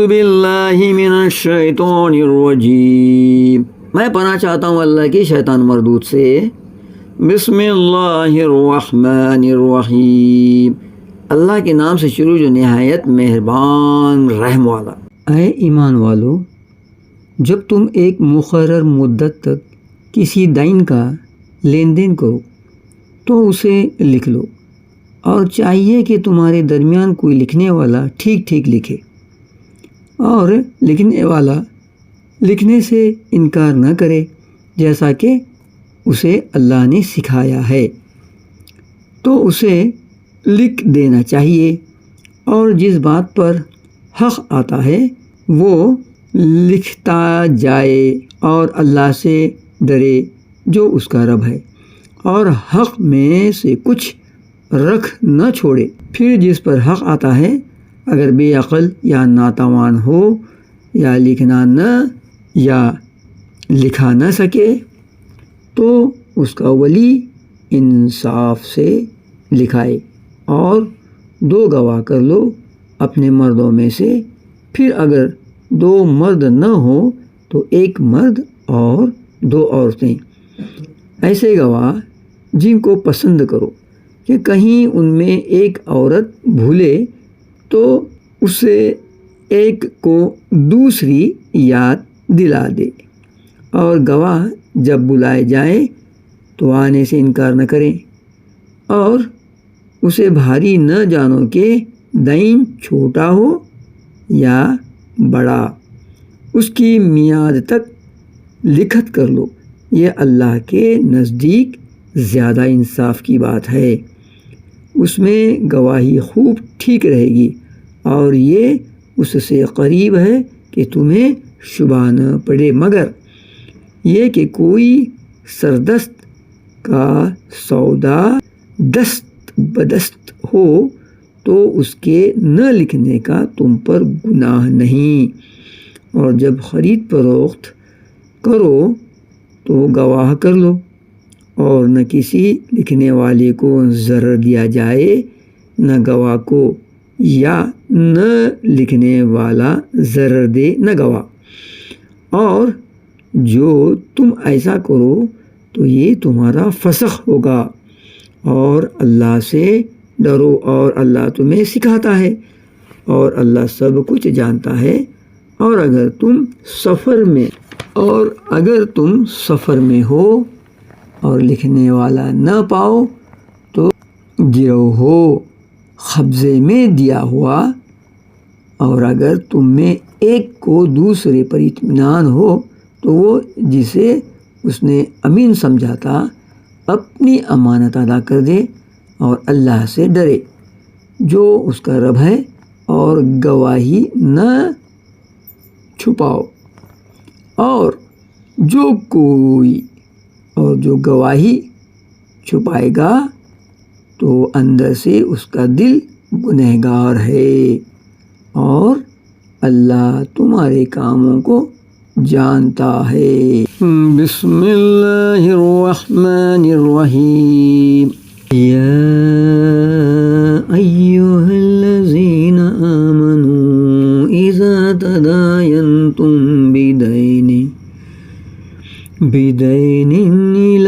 باللہ من الشیطان الرجیم، میں پناہ چاہتا ہوں اللہ کی شیطان مردود سے۔ بسم اللہ الرحمن الرحیم، اللہ کے نام سے شروع جو نہایت مہربان رحم والا۔ اے ایمان والو، جب تم ایک مقرر مدت تک کسی دین کا لین دین کرو تو اسے لکھ لو، اور چاہیے کہ تمہارے درمیان کوئی لکھنے والا ٹھیک ٹھیک لکھے، اور لکھنے والا لکھنے سے انکار نہ کرے جیسا کہ اسے اللہ نے سکھایا ہے، تو اسے لکھ دینا چاہیے، اور جس بات پر حق آتا ہے وہ لکھتا جائے، اور اللہ سے ڈرے جو اس کا رب ہے، اور حق میں سے کچھ رکھ نہ چھوڑے۔ پھر جس پر حق آتا ہے اگر بے عقل یا ناتوان ہو، یا لکھنا نہ یا لکھا نہ سکے، تو اس کا ولی انصاف سے لکھائے، اور 2 گواہ کر لو اپنے مردوں میں سے۔ پھر اگر 2 مرد نہ ہوں تو 1 مرد اور 2 عورتیں، ایسے گواہ جن کو پسند کرو، کہ کہیں ان میں ایک عورت بھولے تو اسے ایک کو دوسری یاد دلا دے، اور گواہ جب بلائے جائیں تو آنے سے انکار نہ کریں، اور اسے بھاری نہ جانو کہ دین چھوٹا ہو یا بڑا، اس کی میعاد تک لکھت کر لو، یہ اللہ کے نزدیک زیادہ انصاف کی بات ہے۔ اس میں گواہی خوب ٹھیک رہے گی، اور یہ اس سے قریب ہے کہ تمہیں شبہ نہ پڑے، مگر یہ کہ کوئی سردست کا سودا دست بدست ہو تو اس کے نہ لکھنے کا تم پر گناہ نہیں، اور جب خرید فروخت کرو تو گواہ کر لو، اور نہ کسی لکھنے والے کو ضرر دیا جائے، نہ گواہ کو، یا نہ لکھنے والا ضرر دے نہ گواہ، اور جو تم ایسا کرو تو یہ تمہارا فسق ہوگا، اور اللہ سے ڈرو، اور اللہ تمہیں سکھاتا ہے، اور اللہ سب کچھ جانتا ہے۔ اور اگر تم سفر میں ہو اور لکھنے والا نہ پاؤ تو گروہ ہو قبضے میں دیا ہوا، اور اگر تم میں ایک کو دوسرے پر اطمینان ہو تو وہ جسے اس نے امین سمجھا تھا اپنی امانت ادا کر دے، اور اللہ سے ڈرے جو اس کا رب ہے، اور گواہی نہ چھپاؤ، اور جو گواہی چھپائے گا تو اندر سے اس کا دل گنہگار ہے، اور اللہ تمہارے کاموں کو جانتا ہے۔ بسم اللہ الرحمن الرحیم، یا ایہا الذین آمنوا اذا تداینتم بدین الی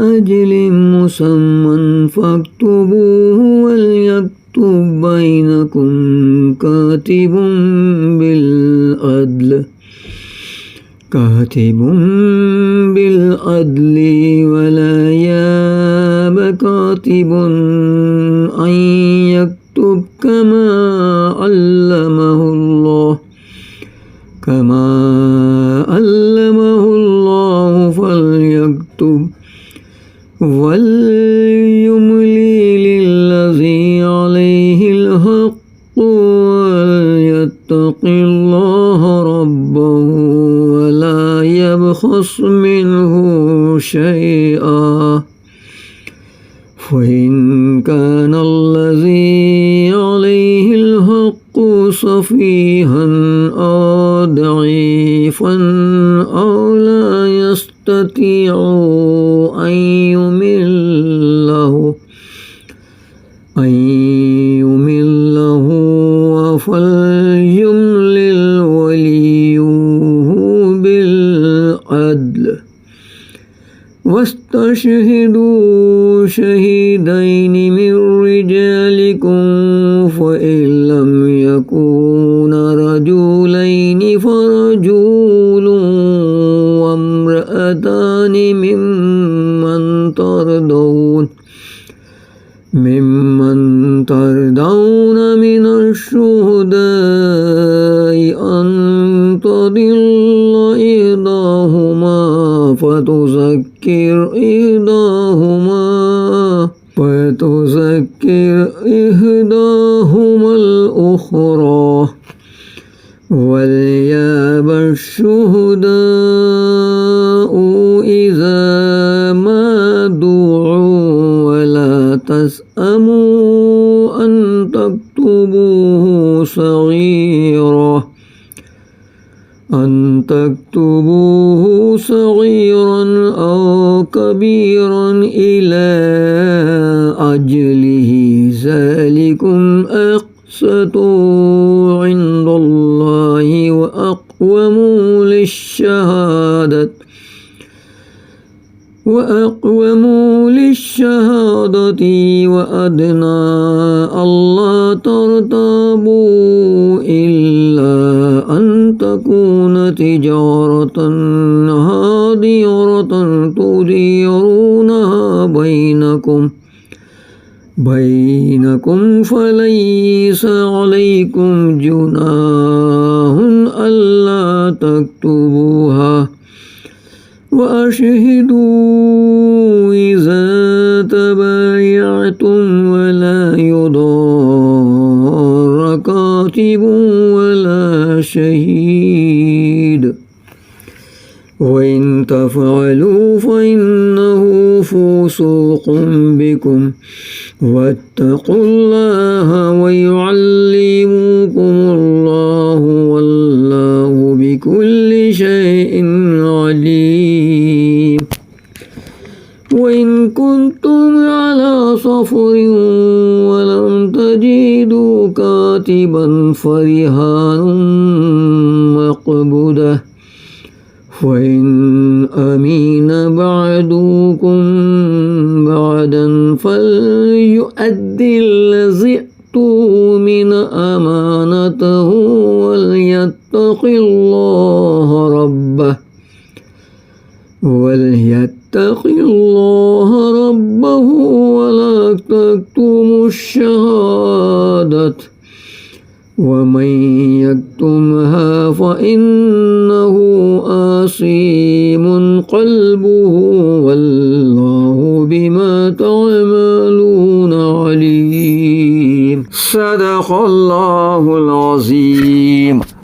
اجل مسمى فاکتبوه وليكتب بینکم کاتب ولا یاب کاتب ان یکتب کما علمہ اللہ فلیکتب ولیملی للذی علیہ الحق ولیتق اللہ ربہ ولا یبخس منہ شیئا فإن كان الذي عليه الحق سفيها أو ضعيفا أو لا يستطيع أن يمل فليملل شهيدين من رجالكم فإن لم يكونا رجلين فرجل وامرأتان ممن ترضون من الشهداء أن تضل إحداهما فتذكر إحداهما الأخرى وليأبى الشهداء إذا ما دعوا ولا تسأموا أن تكتبوه صغيرا أو كبيرا إلى أجله ذلكم أقسط عند الله وأقوموا للشهادة وأدنى ألا ترتابوا إلا أن تكون تجارة هادرة تديرونها بينكم فليس عليكم جناح ألا تكتبوها وأشهدوا إذا تبايعتم ولا يضار كاتب ولا شهيد وإن تفعلوا فإنه فسوق بكم واتقوا الله ويعلمكم الله والله بكل شيء عليم وإن كنتم على سفر ولم تجدوا كاتبا فرهان مقبوضة فإن أمين بعضكم بعدا فليؤدي الذي اؤتمن أمانته وليتق الله ربه ولا تكتموا الشهادة ومن يكتمها فإنه آثم قلبه والله بما تعملون عليم صدق الله العظيم.